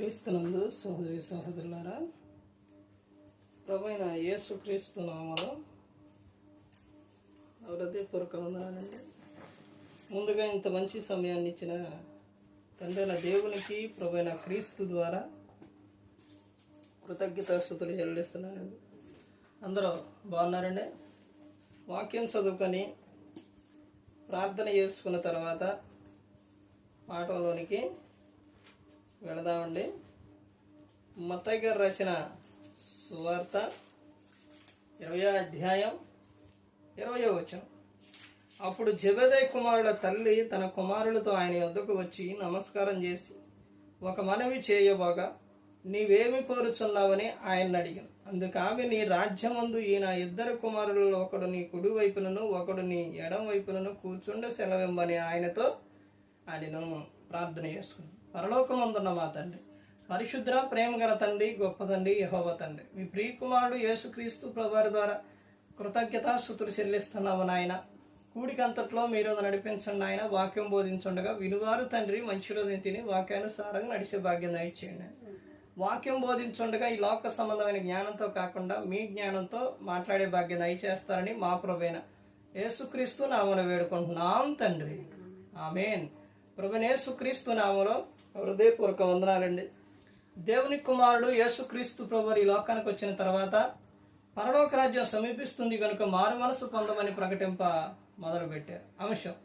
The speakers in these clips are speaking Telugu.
క్రీస్తునందు సహోదరి సహోదరులారా, ప్రభువైన యేసుక్రీస్తు నామములో హృదయపూర్వక వందనాలండి. ముందుగా ఇంత మంచి సమయాన్ని ఇచ్చిన తండ్రైన దేవునికి ప్రభువైన క్రీస్తు ద్వారా కృతజ్ఞతాస్తుతులు చెల్లిస్తున్నానండి. అందరూ బాగున్నారండి? వాక్యం చదువుకొని ప్రార్థన చేసుకున్న తర్వాత పాఠంలోనికి వెళదామండి. మత్తయి గారు రాసిన సువార్త 20వ అధ్యాయం 20వ వచనం. అప్పుడు జెబెదయి కుమారుల తల్లి తన కుమారులతో ఆయన వద్దకు వచ్చి నమస్కారం చేసి ఒక మనవి చేయబోగా, నీవేమి కోరుచున్నావని ఆయన అడిగాను. అందుకు ఆమె, నీ రాజ్యమందు ఈయన ఇద్దరు కుమారులలో ఒకడు నీ కుడి వైపునను ఒకడు నీ ఎడం వైపునను కూర్చుండ సెలవిమ్మని ఆయనతో అడిను. ప్రార్థన చేసుకున్నాను. పరలోకమందున్న మా తండ్రి, పరిశుద్ర ప్రేమ గల తండ్రి, గొప్ప తండ్రి, యెహోవా తండ్రి, మీ ప్రియకుమారుడు యేసుక్రీస్తు ప్రభువారి ద్వారా కృతజ్ఞతాస్తుతులు చెల్లిస్తున్నాము నాయన. కూడికంతట్లో మీరు నడిపించండి ఆయన. వాక్యం బోధించుండగా వినువారు తండ్రి మంచి రోజుని తిని వాక్యానుసారంగా నడిచే భాగ్యం దయచేయండి. వాక్యం బోధించుండగా ఈ లోక సంబంధమైన జ్ఞానంతో కాకుండా మీ జ్ఞానంతో మాట్లాడే భాగ్యం దయచేస్తారని మా ప్రభువైన యేసుక్రీస్తు నామమున వేడుకుంటున్నాం తండ్రి, ఆమేన్. ప్రభువైన యేసుక్రీస్తు నామములో హృదయపూర్వక వందనాలండి. దేవుని కుమారుడు యేసుక్రీస్తు ప్రభువు ఈ లోకానికి వచ్చిన తర్వాత పరలోక రాజ్యం సమీపిస్తుంది కనుక మారు మనసు పొందమని ప్రకటింప మొదలుపెట్టారు. అంశం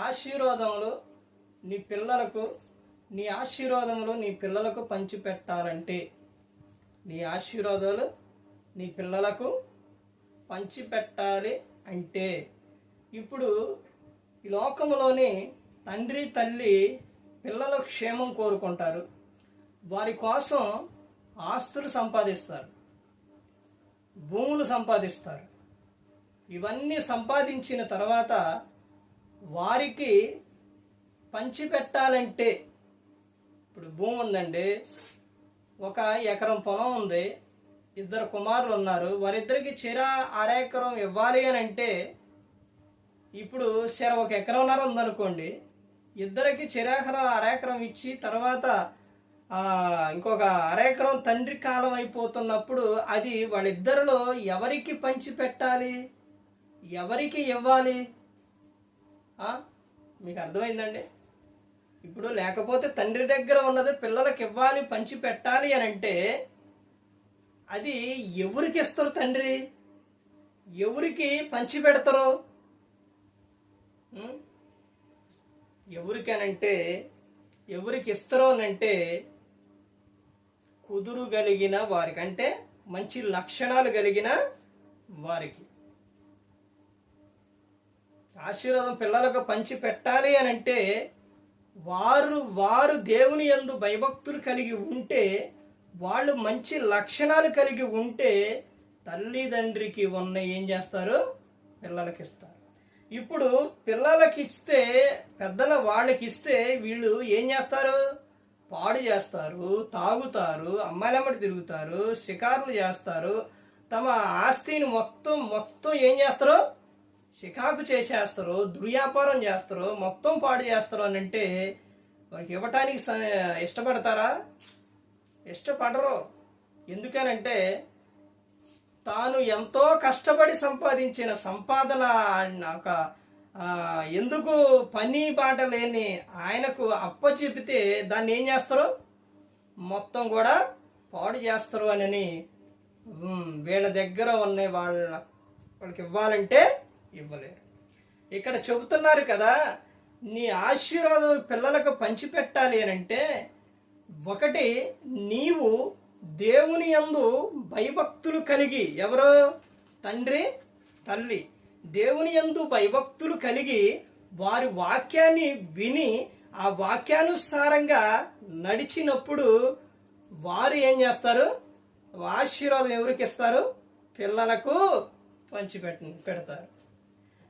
ఆశీర్వాదములు నీ ఆశీర్వాదములు నీ పిల్లలకు పంచిపెట్టాలంటే, నీ ఆశీర్వాదాలు నీ పిల్లలకు పంచిపెట్టాలి అంటే, ఇప్పుడు ఈ లోకములోని తండ్రి తల్లి పిల్లల క్షేమం కోరుకుంటారు. వారి కోసం ఆస్తులు సంపాదిస్తారు, భూములు సంపాదిస్తారు. ఇవన్నీ సంపాదించిన తర్వాత వారికి పంచిపెట్టాలంటే, ఇప్పుడు భూమి ఉందండి, ఒక ఎకరం పొలం ఉంది, ఇద్దరు కుమారులు ఉన్నారు, వారిద్దరికి చెర అరెకరం ఇవ్వాలి అని అంటే, ఇప్పుడు ఒక ఎకరంన్నర ఉందనుకోండి, ఇద్దరికి చెరాకరం అరెకరం ఇచ్చి తర్వాత ఇంకొక అరెకరం తండ్రి కాలం అయిపోతున్నప్పుడు అది వాళ్ళిద్దరిలో ఎవరికి పంచి పెట్టాలి, ఎవరికి ఇవ్వాలి? మీకు అర్థమైందండి? ఇప్పుడు లేకపోతే తండ్రి దగ్గర ఉన్నది పిల్లలకి ఇవ్వాలి, పంచి పెట్టాలి అని అంటే అది ఎవరికి ఇస్తారు? తండ్రి ఎవరికి పంచి పెడతారు? ఎవరికి ఇస్తారు అనంటే కుదురు కలిగిన వారికి, అంటే మంచి లక్షణాలు కలిగిన వారికి. ఆశీర్వాదం పిల్లలకు పంచి పెట్టాలి అని అంటే వారు దేవుని యందు భయభక్తులు కలిగి ఉంటే, వాళ్ళు మంచి లక్షణాలు కలిగి ఉంటే తల్లిదండ్రికి ఉన్న ఏం చేస్తారు? పిల్లలకి ఇస్తారు. ఇప్పుడు పిల్లలకి ఇస్తే, పెద్దల వాళ్ళకి ఇస్తే వీళ్ళు ఏం చేస్తారు? పాడు చేస్తారు, తాగుతారు, అమ్మాయిలమ్మడి తిరుగుతారు, షికారులు చేస్తారు, తమ ఆస్తిని మొత్తం ఏం చేస్తారు? షికాకు చేసేస్తారు, దుర్వ్యాపారం చేస్తారు, మొత్తం పాడు చేస్తారు అని అంటే వారికి ఇవ్వటానికి ఇష్టపడతారా? ఇష్టపడరు. ఎందుకనంటే తాను ఎంతో కష్టపడి సంపాదించిన సంపాదన ఎందుకు పని బాట లేని ఆయనకు అప్పచెపితే దాన్ని ఏం చేస్తారు? మొత్తం కూడా పాడు చేస్తారు అని వీళ్ళ దగ్గర ఉన్న వాళ్ళకి ఇవ్వాలంటే ఇవ్వలేరు. ఇక్కడ చెబుతున్నారు కదా, నీ ఆశీర్వాదం పిల్లలకు పంచిపెట్టాలి అని అంటే, ఒకటి నీవు దేవుని యందు భయభక్తులు కలిగి, ఎవరో తండ్రి తల్లి దేవుని యందు భయభక్తులు కలిగి వారి వాక్యాన్ని విని ఆ వాక్యానుసారంగా నడిచినప్పుడు వారు ఏం చేస్తారు? ఆశీర్వాదం ఎవరికి ఇస్తారు? పిల్లలకు పెడతారు.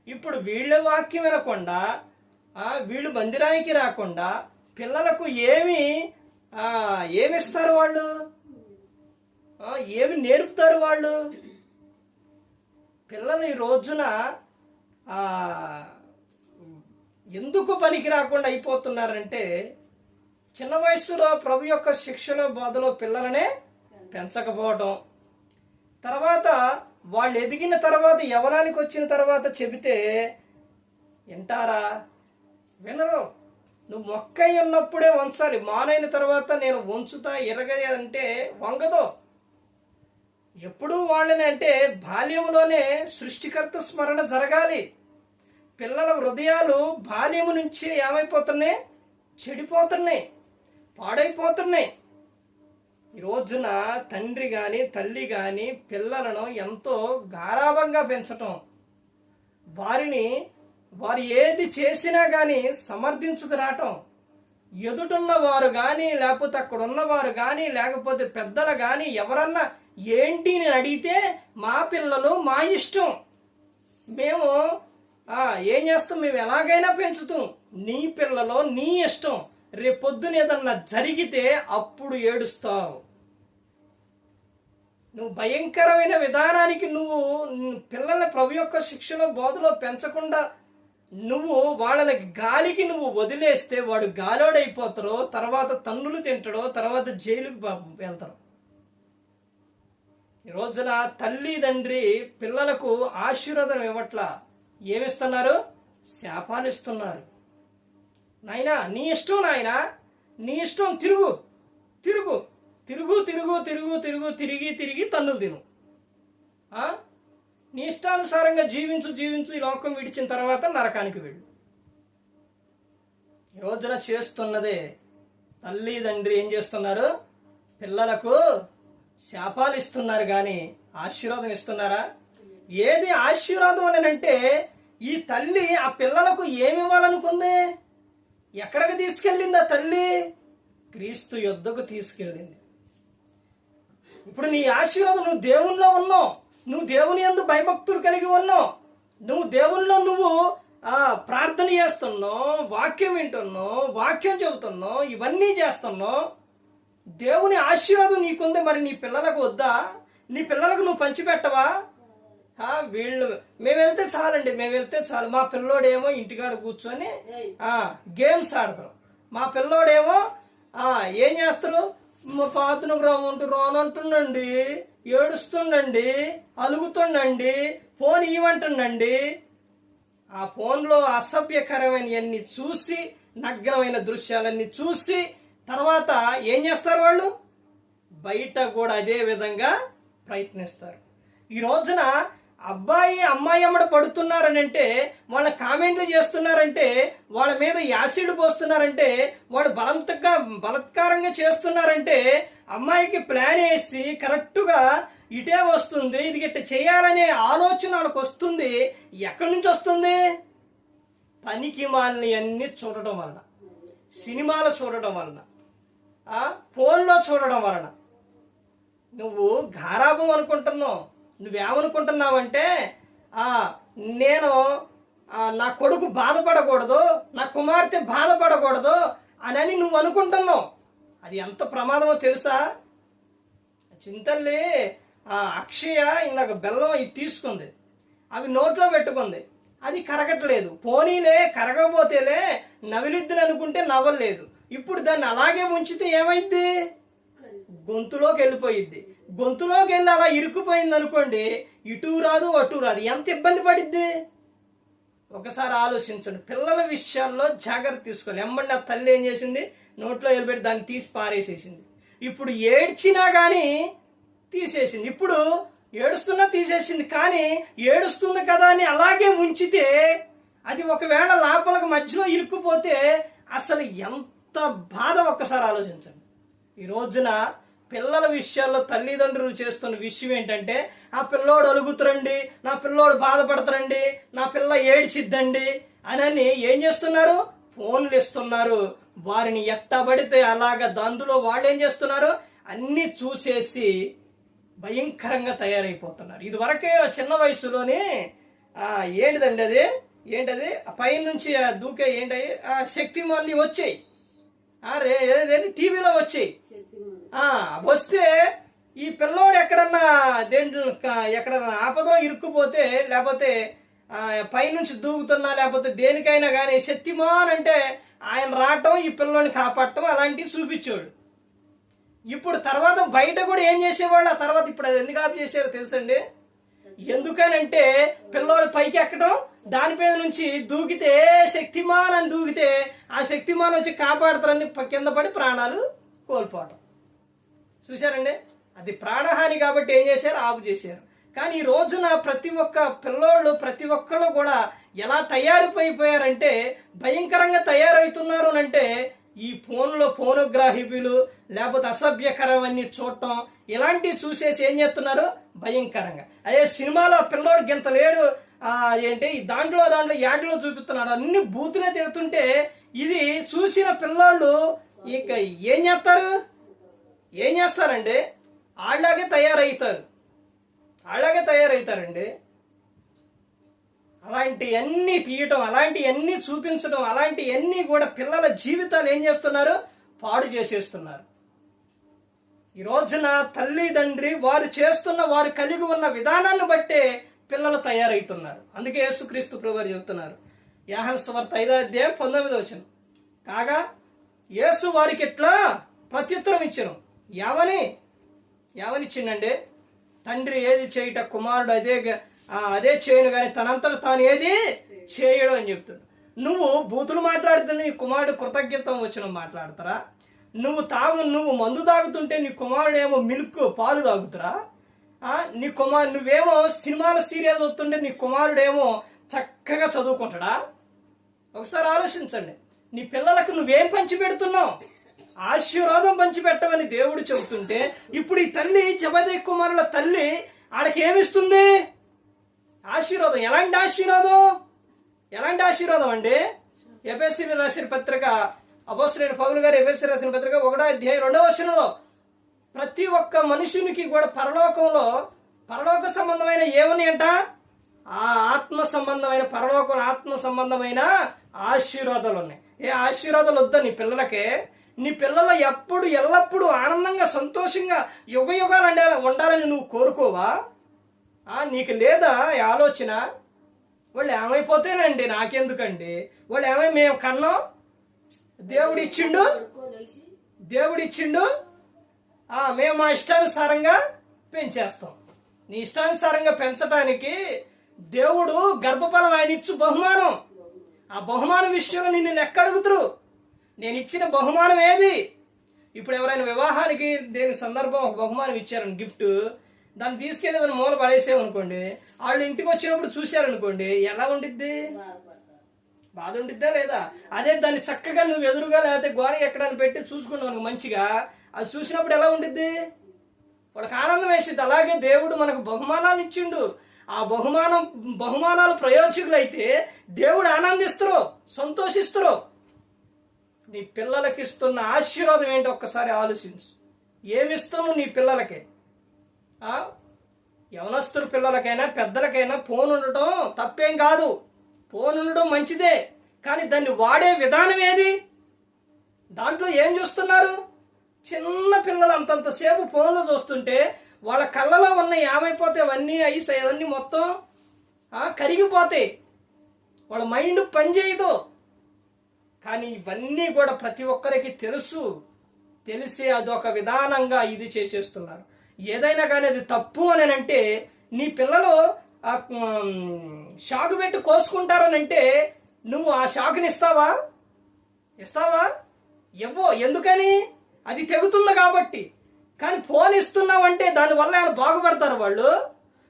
ఇప్పుడు వీళ్ళ వాక్యం వినకుండా, వీళ్ళు మందిరానికి రాకుండా పిల్లలకు ఏమిస్తారు? వాళ్ళు ఏమి నేర్పుతారు? వాళ్ళు పిల్లలు ఈ రోజున ఎందుకు పనికి రాకుండా అయిపోతున్నారంటే, చిన్న వయసులో ప్రభు యొక్క శిక్షలో బోధలో పిల్లలనే పెంచకపోవటం, తర్వాత వాళ్ళు ఎదిగిన తర్వాత యవ్వనానికి వచ్చిన తర్వాత చెబితే వింటారా? వినరు. నువ్వు మొక్కై ఉన్నప్పుడే వంచాలి. మానైన తర్వాత నేను వంచుతా ఎరగది అంటే వంగదు. ఎప్పుడు వాళ్ళని అంటే బాల్యంలోనే సృష్టికర్త స్మరణ జరగాలి. పిల్లల హృదయాలు బాల్యము నుంచి ఏమైపోతున్నాయి? చెడిపోతున్నాయి, పాడైపోతున్నాయి. ఈ రోజున తండ్రి కానీ తల్లి కానీ పిల్లలను ఎంతో గారాబంగా పెంచటం, వారు ఏది చేసినా కానీ సమర్థించుకు రావటం, ఎదుటున్న వారు కానీ లేకపోతే అక్కడ ఉన్నవారు కానీ లేకపోతే పెద్దలు కానీ ఎవరన్నా ఏంటి అని అడిగితే మా పిల్లలు మా ఇష్టం, మేము ఏం చేస్తాం, మేము ఎలాగైనా పెంచుతాం, నీ పిల్లలో నీ ఇష్టం, రేపొద్దున ఏదన్నా జరిగితే అప్పుడు ఏడుస్తావు. నువ్వు భయంకరమైన విధానానికి నువ్వు పిల్లల్ని ప్రభు యొక్క శిక్షలో బోధలో పెంచకుండా నువ్వు వాళ్ళని గాలికి నువ్వు వదిలేస్తే వాడు గాలోడైపోతారో, తర్వాత తన్నులు తింటాడో, తర్వాత జైలుకు వెళ్తారు. ఈ రోజున తల్లి తండ్రి పిల్లలకు ఆశీర్వాదం ఇవ్వట్లా, ఏమిస్తున్నారు? శాపాలు ఇస్తున్నారు. నాయనా నీ ఇష్టం, నాయనా నీ ఇష్టం, తిరుగు తిరుగు తిరుగు తిరుగు తిరుగు తిరుగు తిరిగి తిరిగి తన్నులు తిను, నీ ఇష్టానుసారంగా జీవించు జీవించు, ఈ లోకం విడిచిన తర్వాత నరకానికి వెళ్ళు. ఈ రోజున చేస్తున్నదే తల్లి తండ్రి ఏం చేస్తున్నారు? పిల్లలకు శాపాలు ఇస్తున్నారు కానీ ఆశీర్వాదం ఇస్తున్నారా? ఏది ఆశీర్వాదం అని అంటే ఈ తల్లి ఆ పిల్లలకు ఏమి ఇవ్వాలనుకుంది? ఎక్కడికి తీసుకెళ్ళింది ఆ తల్లి? క్రీస్తు యొద్దకు తీసుకెళ్ళింది. ఇప్పుడు నీ ఆశీర్వాదం, నువ్వు దేవునిలో ఉన్నావు, నువ్వు దేవుని యందు భయభక్తులు కలిగి ఉన్నావు, నువ్వు దేవునిలో నువ్వు ప్రార్థన చేస్తున్నావు, వాక్యం వింటున్నావు, వాక్యం చెబుతున్నావు, ఇవన్నీ చేస్తున్నావు, దేవుని ఆశీర్వాదం నీకుంది. మరి నీ పిల్లలకు వద్దా? నీ పిల్లలకు నువ్వు పంచిపెట్టవా? వీళ్ళు మేము వెళ్తే చాలండి, మేము వెళ్తే చాలు. మా పిల్లోడేమో ఇంటికాడ కూర్చొని గేమ్స్ ఆడతారు, మా పిల్లోడేమో ఏం చేస్తారు? మా పాతను గ్రామంటూ రోనంటుండండి, ఏడుస్తుండండి, అలుగుతుండండి, ఫోన్ ఇవ్వంటుండండి. ఆ ఫోన్లో అసభ్యకరమైనవన్నీ చూసి, నగ్నమైన దృశ్యాలన్నీ చూసి తర్వాత ఏం చేస్తారు? వాళ్ళు బయట కూడా అదే విధంగా ప్రయత్నిస్తారు. ఈ రోజున అబ్బాయి అమ్మాయి అమ్మడ పడుతున్నారని అంటే, వాళ్ళ కామెంట్లు చేస్తున్నారంటే, వాళ్ళ మీద యాసిడ్ పోస్తున్నారంటే, వాడు బలత్కారంగా చేస్తున్నారంటే, అమ్మాయికి ప్లాన్ వేసి కరెక్టుగా ఇటే వస్తుంది, ఇది గిట్ట చేయాలనే ఆలోచన వాళ్ళకి వస్తుంది. ఎక్కడి నుంచి వస్తుంది? పనికి మాలిని అన్ని చూడటం వలన, సినిమాలు చూడటం వలన, ఫోన్లో చూడడం వలన. నువ్వు గారాబం అనుకుంటున్నావు. నువ్వేమనుకుంటున్నావంటే నేను నా కొడుకు బాధపడకూడదు, నా కుమార్తె బాధపడకూడదు అని నువ్వు అనుకుంటున్నావు. అది ఎంత ప్రమాదమో తెలుసా? చింతల్లి అక్షయ ఇందాక బెల్లం ఇది తీసుకుంది, అవి నోట్లో పెట్టుకుంది, అది కరగట్లేదు. పోనీలే కరగకపోతేలే నవిలిద్దుని అనుకుంటే నవ్వలేదు. ఇప్పుడు దాన్ని అలాగే ఉంచితే ఏమైద్ది? గొంతులోకి వెళ్ళిపోయిద్ది. గొంతులోకి వెళ్ళి అలా ఇరుక్కుపోయింది అనుకోండి, ఇటు రాదు అటు రాదు, ఎంత ఇబ్బంది పడిద్ది? ఒకసారి ఆలోచించండి. పిల్లల విషయాల్లో జాగ్రత్త తీసుకోవాలి. ఎమ్మండి ఆ తల్లి ఏం చేసింది? నోట్లో వెళ్ళిపెట్టి దాన్ని తీసి పారేసేసింది. ఇప్పుడు ఏడ్చినా కానీ తీసేసింది, ఇప్పుడు ఏడుస్తున్నా తీసేసింది. కానీ ఏడుస్తుంది కదా అని అలాగే ఉంచితే అది ఒకవేళ లోపలకు మధ్యలో ఇరుక్కుపోతే అసలు ఎంత బాధ ఒక్కసారి ఆలోచించండి. ఈ రోజున పిల్లల విషయాల్లో తల్లిదండ్రులు చేస్తున్న విషయం ఏంటంటే, ఆ పిల్లోడు అలుగుతురండి, నా పిల్లోడు బాధపడతారండి, నా పిల్ల ఏడ్చిద్దండి అని ఏం చేస్తున్నారు? ఫోన్లు ఇస్తున్నారు. వారిని ఎట్టబడితే అలాగా అందులో వాళ్ళు ఏం చేస్తున్నారు? అన్ని చూసేసి భయంకరంగా తయారైపోతున్నారు. ఇది వరకే చిన్న వయసులోనే ఏంటిదండి అది, ఏంటది పై నుంచి దూకే ఏంటి శక్తిమాన్ని వచ్చాయి, టీవీలో వచ్చాయి. వస్తే ఈ పిల్లోడు ఎక్కడన్నా ఎక్కడన్నా ఆపదలో ఇరుక్కుపోతే, లేకపోతే పైనుంచి దూకుతున్నా లేకపోతే దేనికైనా కానీ శక్తిమాన్ అంటే ఆయన రావటం ఈ పిల్లోని కాపాడటం అలాంటివి చూపించాడు. ఇప్పుడు తర్వాత బయట కూడా ఏం చేసేవాళ్ళు ఆ తర్వాత ఇప్పుడు అది ఎందుకు ఆఫ్ చేశారో తెలుసండి. ఎందుకనంటే పిల్లోడు పైకి ఎక్కడం, దానిపైన నుంచి దూకితే శక్తిమాన్ అని దూకితే ఆ శక్తిమాన్ వచ్చి కాపాడుతారని కింద పడి ప్రాణాలు కోల్పోవటం చూశారండి. అది ప్రాణహాని కాబట్టి ఏం చేశారు, ఆపు చేశారు. కానీ ఈ రోజున ప్రతి ఒక్క పిల్లోళ్ళు ప్రతి ఒక్కళ్ళు కూడా ఎలా తయారైపోయారంటే భయంకరంగా తయారవుతున్నారు అంటే ఈ ఫోన్లో ఫోనోగ్రాఫీలు లేకపోతే అసభ్యకరమన్నీ చూడటం ఇలాంటివి చూసేసి ఏం చేస్తున్నారు భయంకరంగా. అదే సినిమాలో పిల్లోడు గింత లేడు ఏంటి దాంట్లో యాడ్లో చూపిస్తున్నారు, అన్ని బూతులే తిడుతుంటే ఇది చూసిన పిల్లోళ్ళు ఇక ఏం చేస్తారంటే అలాగే తయారవుతారండి. అలాంటివన్నీ తీయటం, అలాంటివన్నీ చూపించడం, అలాంటివన్నీ కూడా పిల్లల జీవితాలు ఏం చేస్తున్నారు, పాడు చేసేస్తున్నారు. ఈ రోజున తల్లిదండ్రి వారు కలిగి ఉన్న విధానాన్ని బట్టే పిల్లలు తయారవుతున్నారు. అందుకే యేసుక్రీస్తు ప్రభువారు చెబుతున్నారు, యోహాను సువార్త 5:19 కాగా యేసు వారికి ఎట్లా ప్రత్యుత్తరం ఇచ్చెను. ఏమనిచ్చిందండి, తండ్రి ఏది చేయుట కుమారుడు అదే చేయను కానీ తనంతట తాను ఏది చేయడు అని చెప్తాడు. నువ్వు బూతులు మాట్లాడుతుంటే నీ కుమారుడు కృతజ్ఞత వచ్చిన మాట్లాడతారా? నువ్వు మందు తాగుతుంటే నీ కుమారుడు ఏమో పాలు తాగుతారా? నువ్వేమో సినిమాల సీరియల్ చూస్తుంటే నీ కుమారుడేమో చక్కగా చదువుకుంటాడా? ఒకసారి ఆలోచించండి. నీ పిల్లలకు నువ్వేం పంచి పెడుతున్నావు? ఆశీర్వాదం పంచిపెట్టమని దేవుడు చెబుతుంటే ఇప్పుడు ఈ తల్లి జబదయి కుమారుల తల్లి ఆడకి ఏమిస్తుంది? ఆశీర్వాదం. ఎలాంటి ఆశీర్వాదం అండి? ఎఫెసీయులకు రాసిన పత్రిక అపోస్తలుడైన పౌలు గారు ఎఫెసీయులకు రాసిన పత్రిక 1:2 ప్రతి ఒక్క మనుషునికి కూడా పరలోక సంబంధమైన ఏమని అంట, ఆ ఆత్మ సంబంధమైన ఆత్మ సంబంధమైన ఆశీర్వాదాలు ఉన్నాయి. ఏ ఆశీర్వాదాలు వద్దా నీ పిల్లలకే? నీ పిల్లలు ఎల్లప్పుడూ ఆనందంగా సంతోషంగా యుగాలు ఉండాలని నువ్వు కోరుకోవా? నీకు లేదా ఆలోచన? వాళ్ళు ఏమైపోతేనండి నాకెందుకండి, వాళ్ళు మేము కన్నాం, దేవుడిచ్చిండు మేము మా ఇష్టానుసారంగా పెంచేస్తాం. నీ ఇష్టానుసారంగా పెంచడానికి దేవుడు గర్భఫలం ఆయన ఇచ్చు బహుమానం. ఆ బహుమానం విషయంలో నిన్ను లెక్క అడుగుతురు. నేను ఇచ్చిన బహుమానం ఏది? ఇప్పుడు ఎవరైనా వివాహానికి దేని సందర్భం ఒక బహుమానం ఇచ్చారని గిఫ్ట్, దాన్ని తీసుకెళ్ళి దాన్ని మూల పడేసామనుకోండి, వాళ్ళు ఇంటికి వచ్చినప్పుడు చూశారనుకోండి, ఎలా ఉండిద్ది? బాధ ఉండిద్దా లేదా? అదే దాన్ని చక్కగా నువ్వు ఎదురుగా లేకపోతే గోడ ఎక్కడానికి పెట్టి చూసుకున్నావు మంచిగా, అది చూసినప్పుడు ఎలా ఉండిద్ది? వాళ్ళకి ఆనందం వేసిద్ది. అలాగే దేవుడు మనకు బహుమానాలు ఇచ్చిండు. ఆ బహుమానాలు ప్రయోజకులైతే దేవుడు ఆనందిస్తారు, సంతోషిస్తారు. నీ పిల్లలకి ఇస్తున్న ఆశీర్వాదం ఏంటో ఒక్కసారి ఆలోచించు. ఏమిస్తున్నావు నీ పిల్లలకి? యవనస్తుల పిల్లలకైనా పెద్దలకైనా ఫోన్ ఉండటం తప్పేం కాదు, ఫోన్ ఉండడం మంచిదే. కానీ దాన్ని వాడే విధానం ఏది? దాంట్లో ఏం చూస్తున్నారు? చిన్న పిల్లలు అంతంతసేపు ఫోన్లో చూస్తుంటే వాళ్ళ కళ్ళలో ఉన్న ఏమైపోతాయి, అవన్నీ మొత్తం కరిగిపోతాయి, వాళ్ళ మైండ్ పనిచేయదు. కానీ ఇవన్నీ కూడా ప్రతి ఒక్కరికి తెలిసి అదొక విధానంగా ఇది చేసేస్తున్నారు. ఏదైనా కానీ అది తప్పు అని అంటే నీ పిల్లలు షాకు పెట్టి కోసుకుంటారనంటే నువ్వు ఆ షాకుని ఇస్తావా? ఇవ్వో. ఎందుకని? అది తెగుతుంది కాబట్టి. కానీ ఫోన్ ఇస్తున్నావంటే దానివల్ల ఆయన బాగుపడతారు. వాళ్ళు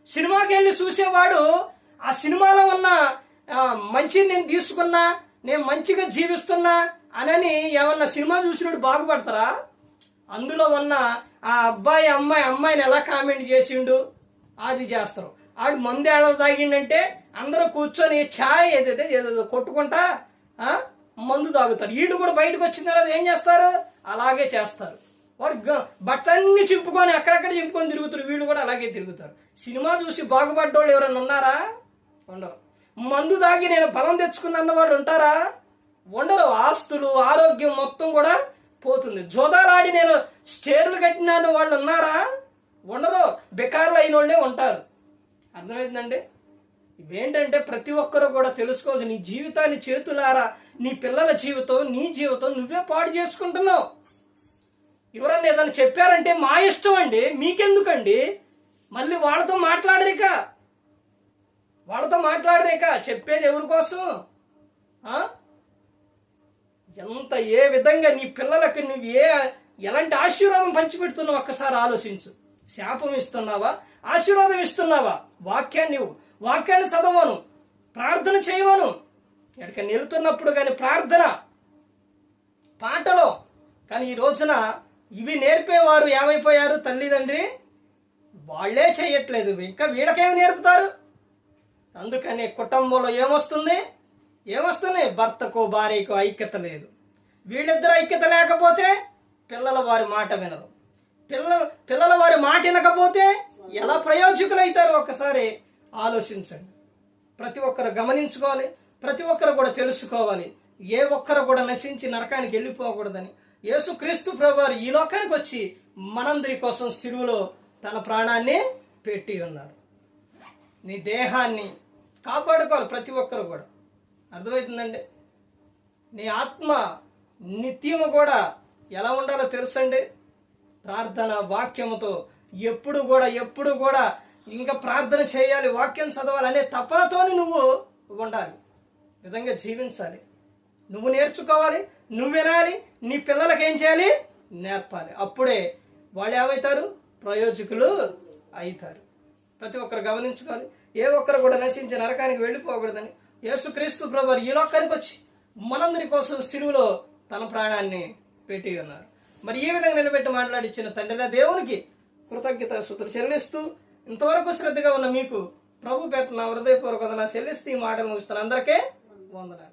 సినిమాకి వెళ్ళి చూసేవాడు ఆ సినిమాలో ఉన్న మంచిని నేను తీసుకున్నా, నేను మంచిగా జీవిస్తున్నా అనని ఏమన్నా సినిమా చూసినప్పుడు బాగుపడతారా? అందులో ఉన్న ఆ అమ్మాయిని ఎలా కామెంట్ చేసిండు అది చేస్తారు. ఆడు మందు ఏడ తాగిండంటే అందరూ కూర్చొని ఛాయ్ ఏదో కొట్టుకుంటా మందు తాగుతారు. వీళ్ళు కూడా బయటకు వచ్చిన తర్వాత ఏం చేస్తారు? అలాగే చేస్తారు. వాడు బట్టలన్నీ చింపుకొని అక్కడక్కడ చింపుకొని తిరుగుతారు. వీళ్ళు కూడా అలాగే తిరుగుతారు. సినిమా చూసి బాగుపడ్డోళ్ళు ఎవరైనా ఉన్నారా? ఉండరు. మందు తాగి నేను బలం తెచ్చుకున్న వాళ్ళు ఉంటారా? ఉండరు. ఆస్తులు ఆరోగ్యం మొత్తం కూడా పోతుంది. జోదాలాడి నేను స్టేర్లు కట్టినాను వాళ్ళు ఉన్నారా? ఉండరు. బెకార్లు అయిన వాళ్ళే ఉంటారు. అర్థమైందండి? ఇవేంటంటే ప్రతి ఒక్కరూ కూడా తెలుసుకోవచ్చు. నీ జీవితాన్ని చేతులారా, నీ పిల్లల జీవితం, నీ జీవితం నువ్వే పాడు చేసుకుంటున్నావు. ఎవరన్నా ఏదైనా చెప్పారంటే మా ఇష్టం అండి, మీకెందుకండి? మళ్ళీ వాళ్ళతో మాట్లాడరేక చెప్పేది ఎవరి కోసం? ఎంత ఏ విధంగా నీ పిల్లలకి నువ్వు ఎలాంటి ఆశీర్వాదం పంచిపెడుతున్నావు ఒక్కసారి ఆలోచించు. శాపం ఇస్తున్నావా, ఆశీర్వాదం ఇస్తున్నావా? వాక్యాన్ని చదవను, ప్రార్థన చేయవను. ఎక్కడికి వెళ్తున్నప్పుడు కానీ ప్రార్థన, పాటలో. కానీ ఈ రోజున ఇవి నేర్పేవారు ఏమైపోయారు? తల్లిదండ్రి వాళ్ళే చేయట్లేదు, ఇంకా వీళ్ళకేమి నేర్పుతారు? అందుకని కుటుంబంలో ఏమొస్తుంది? భర్తకు భార్యకు ఐక్యత లేదు. వీళ్ళిద్దరు ఐక్యత లేకపోతే పిల్లల వారి మాట వినరు. పిల్లల వారి మాట వినకపోతే ఎలా ప్రయోజకులైతారు? ఒక్కసారి ఆలోచించండి. ప్రతి ఒక్కరు గమనించుకోవాలి, ప్రతి ఒక్కరు కూడా తెలుసుకోవాలి. ఏ ఒక్కరు కూడా నశించి నరకానికి వెళ్ళిపోకూడదని యేసుక్రీస్తు ప్రభువారు ఈ లోకానికి వచ్చి మనందరి కోసం సిలువలో తన ప్రాణాన్ని పెట్టి ఉన్నారు. నీ దేహాన్ని కాపాడుకోవాలి ప్రతి ఒక్కరు కూడా. అర్థమవుతుందండి? నీ ఆత్మ నిత్యము కూడా ఎలా ఉండాలో తెలుసండి? ప్రార్థన వాక్యముతో ఎప్పుడు కూడా ఇంకా ప్రార్థన చేయాలి, వాక్యం చదవాలి అనే తపనతోని నువ్వు ఉండాలి, విధంగా జీవించాలి. నువ్వు నేర్చుకోవాలి, నువ్వు వినాలి, నీ పిల్లలకి ఏం చేయాలి? నేర్పాలి. అప్పుడే వాళ్ళు ఏమవుతారు? ప్రయోజకులు అవుతారు. ప్రతి ఒక్కరు గమనించుకోవాలి. ఏ ఒక్కరు కూడా నశించి నరకానికి వెళ్ళిపోకూడదని యేసుక్రీస్తు ప్రభువారు ఈ లోకానికి వచ్చి మనందరి కోసం సిలువలో తన ప్రాణాన్ని పెట్టి ఉన్నారు. మరి ఈ విధంగా నిలబెట్టి మాట్లాడిచ్చిన తండ్రి దేవునికి కృతజ్ఞతాస్తుతులు చెల్లిస్తూ, ఇంతవరకు శ్రద్ధగా ఉన్న మీకు ప్రభు పేరున హృదయపూర్వక వందనాలు చెల్లిస్తూ ఈ మాటలు ముగిస్తున్న అందరికీ వందనాలు.